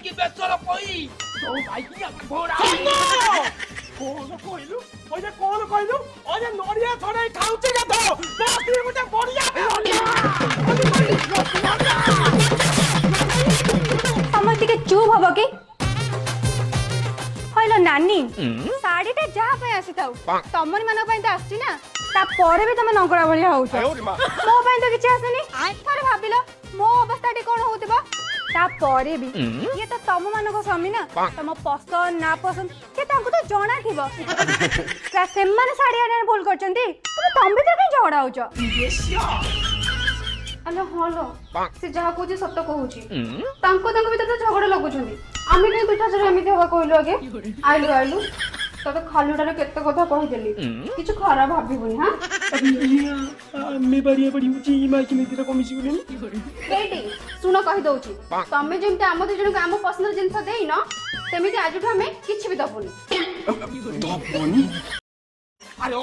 କି ବେସର ପଇ ତୋ ଭାଇକି ଘୋଡ଼ା କଣ କହିଲୁ ଅଜେ ନଡ଼ିଆ ଛଡେଇ ଖାଉଛି ଗାଧ ବାକି ଗୋଟେ ବଢିଆ समझ के चुप हब कि हलो नानी साड़ीटा जहाँ पे आसी थाउ तमन मान पई त आसी ना ता परे भी तमे नंगड़ा भलिया होउछ मो पई तो किछ आसनी थरे भाबिलो मो अवस्था टी कोन होउतबा ता परे भी ये तो तम मान को स्वामी ना तम पसंद ना पसंद के तांको तो जणा थिबो का सेमाने साड़ी आने भूल करचंती तम भी तो कहीं झगड़ा होउछ हेलो हलो से जहा कहूँ सत कहूँ भीतर तो झगड़ा लगुंट आम कहीं पिठा चढ़ एमती हवा कहलु आगे आइलु आइलु तो खालुटारे केते कथा कहीदेली किछु खराब भाबिबुनी हां आमे बाड़िया पड़ी उची मां की नीति को मिसी गुलेनी बेटी सुनो कहि दउची तमे जेमते आम दे जण आम पसंद जिंस देई न सेमिति आजुठ हमें किछि भी दबुनी दबुनी अरे